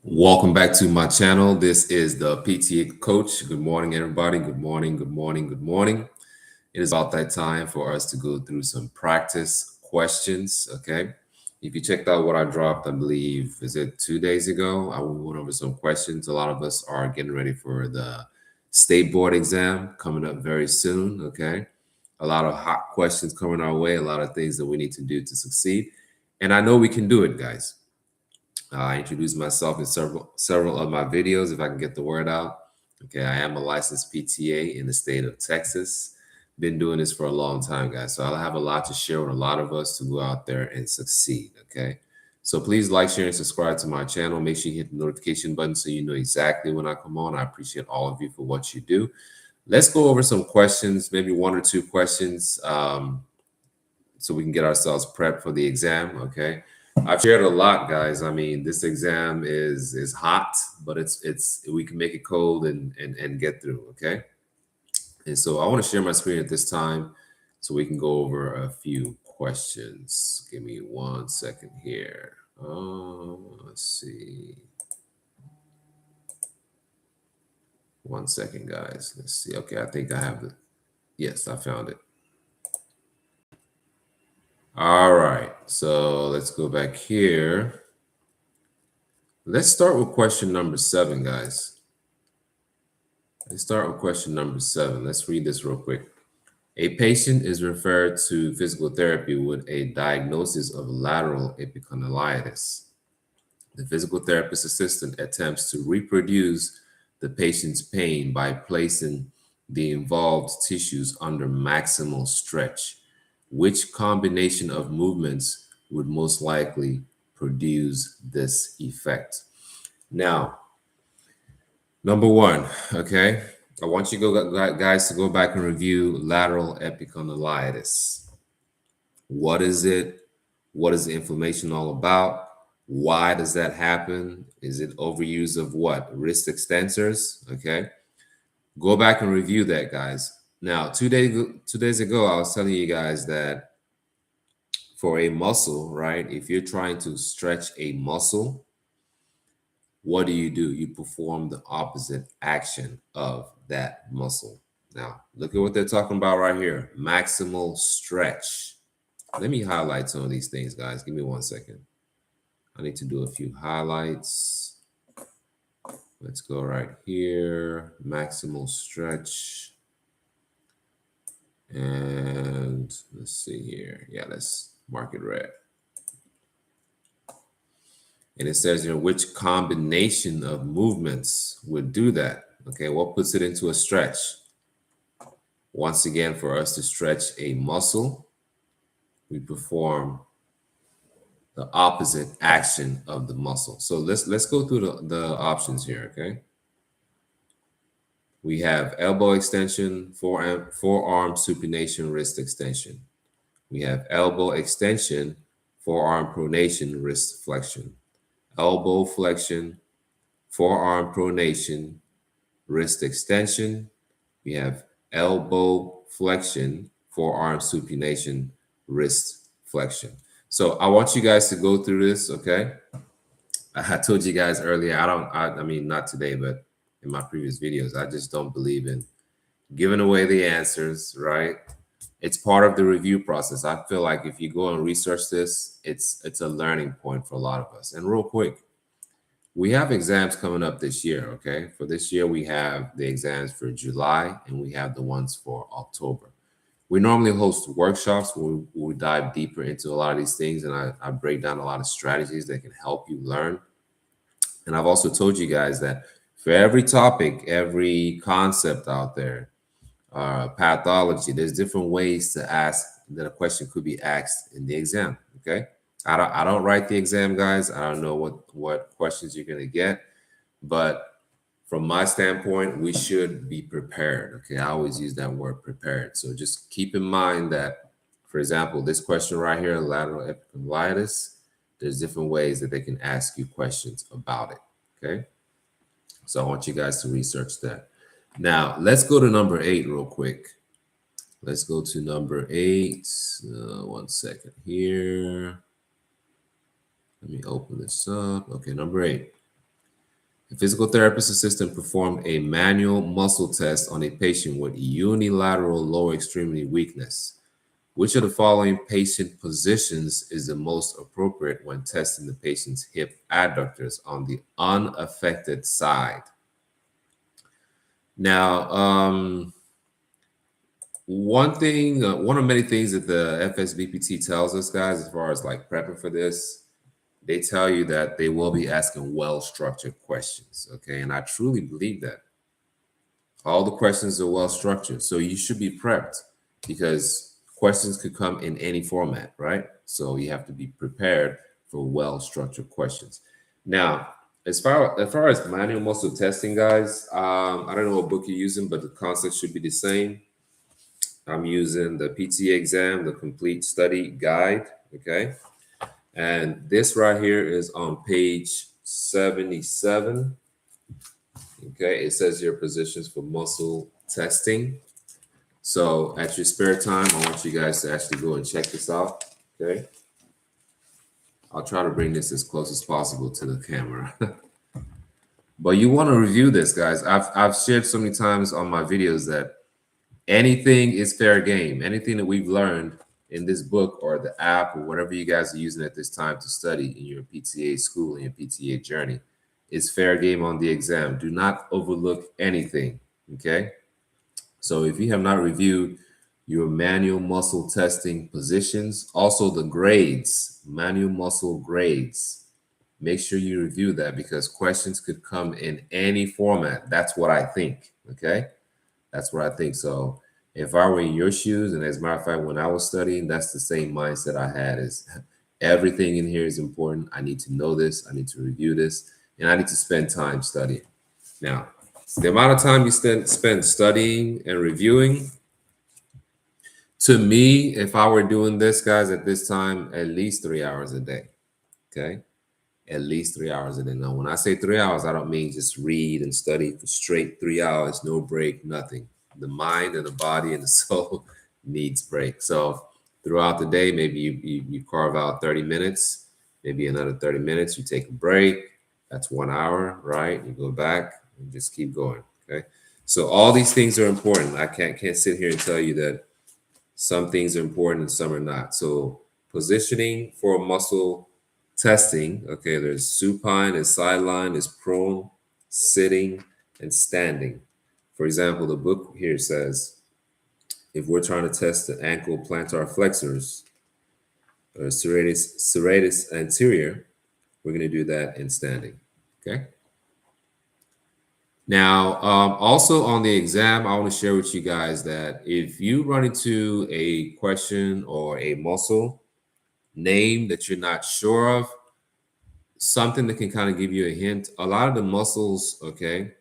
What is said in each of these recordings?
Welcome back to my channel. This is the PTA coach. Good morning, everybody. Good morning, good morning, good morning. It is about that time for us to go through some practice questions. Okay. If you checked out what I dropped, I believe, is it 2 days ago? I went over some questions. A lot of us are getting ready for the state board exam coming up very soon. Okay. A lot of hot questions coming our way, a lot of things that we need to do to succeed. And I know we can do it, guys. I introduced myself in several of my videos if I can get the word out. Okay, I am a licensed PTA in the state of Texas. Been doing this for a long time, guys. So I'll have a lot to share with a lot of us to go out there and succeed. Okay. So please like, share, and subscribe to my channel. Make sure you hit the notification button so you know exactly when I come on. I appreciate all of you for what you do. Let's go over some questions, maybe one or two questions, so we can get ourselves prepped for the exam. Okay. I've shared a lot, guys. I mean, this exam is hot, but it's we can make it cold and get through. Okay. And so I want to share my screen at this time so we can go over a few questions. Give me 1 second here. Let's see. 1 second, guys. Let's see. Okay, I think I have it. Yes, I found it. All right, so let's go back here. Let's start with question number 7, guys. Let's start with question number 7. Let's read this real quick. A patient is referred to physical therapy with a diagnosis of lateral epicondylitis. The physical therapist assistant attempts to reproduce the patient's pain by placing the involved tissues under maximal stretch. Which combination of movements would most likely produce this effect? Now, number one, okay, I want you guys to go back and review lateral epicondylitis. What is it? What is the inflammation all about? Why does that happen? Is it overuse of what? Wrist extensors? Okay, go back and review that, guys. Now, 2 days ago, I was telling you guys that for a muscle, right? If you're trying to stretch a muscle, what do? You perform the opposite action of that muscle. Now, look at what they're talking about right here. Maximal stretch. Let me highlight some of these things, guys. Give me 1 second. I need to do a few highlights. Let's go right here. Maximal stretch. And let's see here. Yeah, let's mark it red. And it says, which combination of movements would do that? Okay, what puts it into a stretch? Once again, for us to stretch a muscle, we perform the opposite action of the muscle. So let's go through the options here, okay? We have elbow extension, forearm supination, wrist extension. We have elbow extension, forearm pronation, wrist flexion. Elbow flexion, forearm pronation, wrist extension. We have elbow flexion, forearm supination, wrist flexion. So I want you guys to go through this, okay? I told you guys earlier, I mean, not today, but in my previous videos, I just don't believe in giving away the answers, right? It's part of the review process. I feel like if you go and research this, it's a learning point for a lot of us. And real quick, we have exams coming up this year, okay? For this year, we have the exams for July and we have the ones for October. We normally host workshops where we dive deeper into a lot of these things, and I break down a lot of strategies that can help you learn. And I've also told you guys that for every topic, every concept out there, pathology, there's different ways to ask that a question could be asked in the exam, okay? I don't write the exam, guys. I don't know what questions you're going to get, but from my standpoint, we should be prepared. Okay, I always use that word prepared. So just keep in mind that, for example, this question right here, lateral epicondylitis, there's different ways that they can ask you questions about it. Okay, so I want you guys to research that. Now let's go to number 8 real quick. Let's go to number 8. 1 second here. Let me open this up. Okay, number 8. A physical therapist assistant performed a manual muscle test on a patient with unilateral lower extremity weakness. Which of the following patient positions is the most appropriate when testing the patient's hip adductors on the unaffected side? Now, one of many things that the FSBPT tells us, guys, as far as like prepping for this, they tell you that they will be asking well-structured questions. Okay, and I truly believe that all the questions are well-structured, so you should be prepped because questions could come in any format, right? So you have to be prepared for well-structured questions. Now, as far as manual muscle testing, guys, I don't know what book you're using, but the concept should be the same. I'm using the PTA exam, the complete study guide. Okay. And this right here is on page 77. Okay. It says your positions for muscle testing. So at your spare time, I want you guys to actually go and check this out. Okay. I'll try to bring this as close as possible to the camera. But you want to review this, guys. I've shared so many times on my videos that anything is fair game. Anything that we've learned in this book or the app or whatever you guys are using at this time to study in your PTA school and your PTA journey is fair game on the exam. Do not overlook anything. Okay. So if you have not reviewed your manual muscle testing positions, also the grades, manual muscle grades, make sure you review that because questions could come in any format. That's what I think. Okay. That's what I think. So if I were in your shoes, and as a matter of fact, when I was studying, that's the same mindset I had is everything in here is important. I need to know this. I need to review this. And I need to spend time studying. Now, the amount of time you spend studying and reviewing, to me, if I were doing this, guys, at this time, at least 3 hours a day. Okay. At least 3 hours a day. Now, when I say 3 hours, I don't mean just read and study for straight 3 hours, no break, nothing. The mind and the body and the soul needs break. So throughout the day, maybe you carve out 30 minutes, maybe another 30 minutes, you take a break. That's 1 hour, right? You go back and just keep going. Okay. So all these things are important. I can't sit here and tell you that some things are important and some are not. So positioning for muscle testing, okay, there's supine, there's sideline, there's prone, sitting, and standing. For example, the book here says if we're trying to test the ankle plantar flexors or serratus anterior, we're going to do that in standing. Okay. Now, also on the exam, I want to share with you guys that if you run into a question or a muscle name that you're not sure of, something that can kind of give you a hint, a lot of the muscles, okay,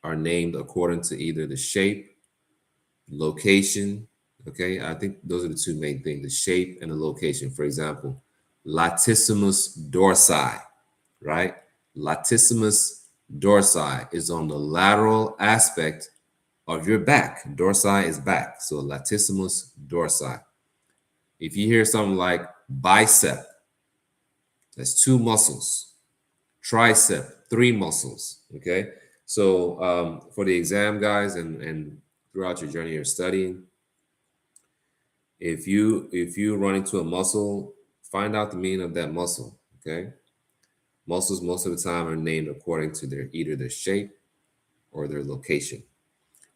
are named according to either the shape, location, okay? I think those are the two main things, the shape and the location. For example, latissimus dorsi, right? Latissimus dorsi is on the lateral aspect of your back. Dorsi is back, so latissimus dorsi. If you hear something like bicep, that's two muscles. Tricep, three muscles. Okay. So for the exam, guys, and throughout your journey of studying, if you run into a muscle, find out the meaning of that muscle. Okay. Muscles most of the time are named according to their either their shape or their location.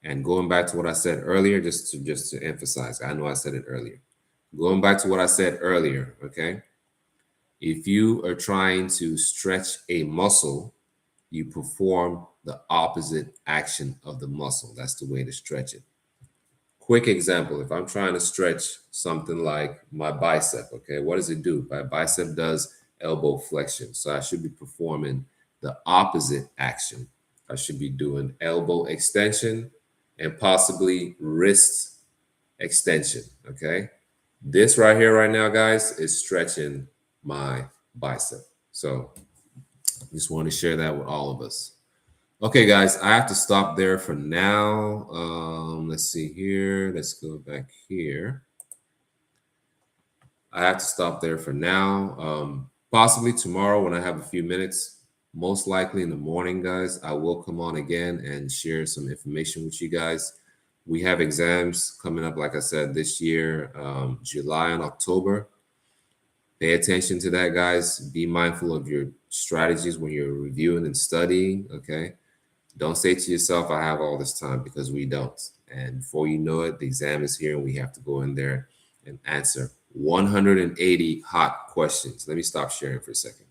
And going back to what I said earlier, just to emphasize, I know I said it earlier. Going back to what I said earlier, okay? If you are trying to stretch a muscle, you perform the opposite action of the muscle. That's the way to stretch it. Quick example, if I'm trying to stretch something like my bicep, okay, what does it do? My bicep does elbow flexion. So I should be performing the opposite action. I should be doing elbow extension and possibly wrist extension, okay? This right here, right now, guys, is stretching my bicep. So just want to share that with all of us. Okay, guys, I have to stop there for now. Let's see here. Let's go back here. I have to stop there for now. Possibly tomorrow when I have a few minutes, Most likely in the morning, guys, I will come on again and share some information with you guys. We have exams coming up, like I said, this year, July and October. Pay attention to that, guys. Be mindful of your strategies when you're reviewing and studying, okay? Don't say to yourself, I have all this time, because we don't. And before you know it, the exam is here and we have to go in there and answer 180 hot questions. Let me stop sharing for a second.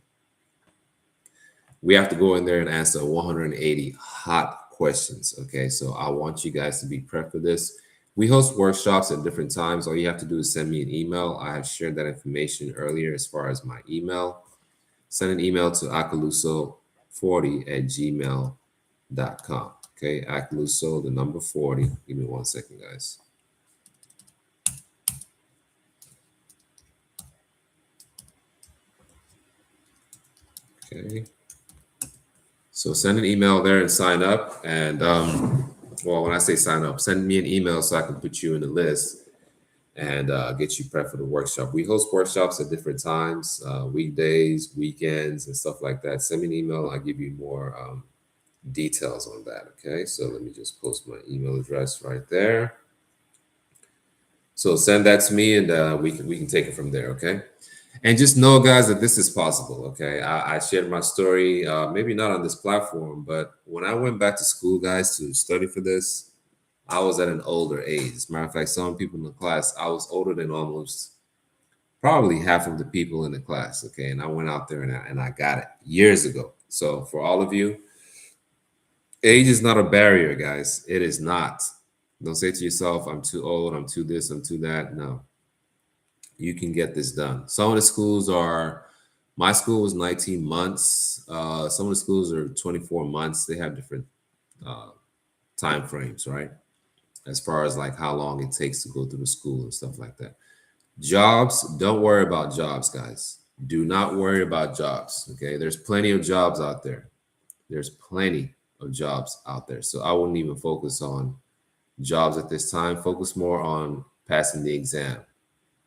We have to go in there and answer 180 hot questions. Okay, so I want you guys to be prepped for this. We host workshops at different times. All you have to do is send me an email. I have shared that information earlier as far as my email. Send an email to akaluso40@gmail.com. Okay, akaluso, the number 40. Give me 1 second, guys. Okay. So send an email there and sign up. And well, when I say sign up, send me an email so I can put you in the list and get you prepped for the workshop. We host workshops at different times, weekdays, weekends, and stuff like that. Send me an email. I'll give you more details on that. Okay, so let me just post my email address right there. So send that to me, and we can take it from there. Okay. And just know, guys, that this is possible. Okay, I shared my story, maybe not on this platform, but when I went back to school, guys, to study for this, I was at an older age. As a matter of fact, some people in the class, I was older than almost probably half of the people in the class. Okay, and I went out there and I got it years ago. So for all of you, age is not a barrier, guys. It is not. Don't say to yourself, I'm too old, I'm too this, I'm too that. No, you can get this done. Some of the schools are, my school was 19 months. Some of the schools are 24 months. They have different time frames, right? As far as like how long it takes to go through the school and stuff like that. Jobs, don't worry about jobs, guys. Do not worry about jobs. Okay. There's plenty of jobs out there. There's plenty of jobs out there. So I wouldn't even focus on jobs at this time. Focus more on passing the exam.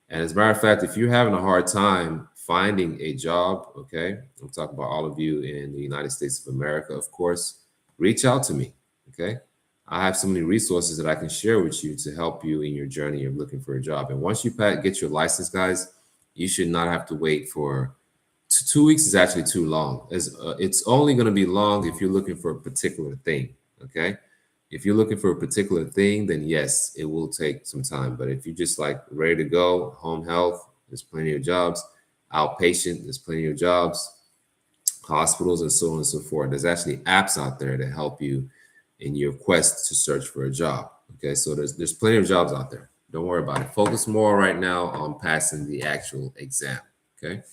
And as a matter of fact, if you're having a hard time finding a job, okay, I'm talking about all of you in the United States of America, of course, reach out to me, okay? I have so many resources that I can share with you to help you in your journey of looking for a job. And once you get your license, guys, you should not have to wait for 2 weeks is actually too long. It's only going to be long if you're looking for a particular thing, okay? If you're looking for a particular thing, then yes, it will take some time. But if you're just like ready to go, home health, there's plenty of jobs. Outpatient, there's plenty of jobs. Hospitals and so on and so forth. There's actually apps out there to help you in your quest to search for a job. Okay, so there's plenty of jobs out there. Don't worry about it. Focus more right now on passing the actual exam. Okay.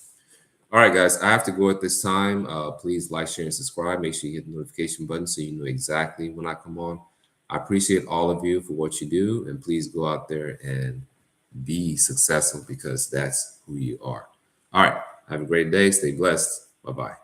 All right, guys, I have to go at this time. Please like, share, and subscribe. Make sure you hit the notification button so you know exactly when I come on. I appreciate all of you for what you do, and please go out there and be successful because that's who you are. All right, have a great day. Stay blessed. Bye-bye.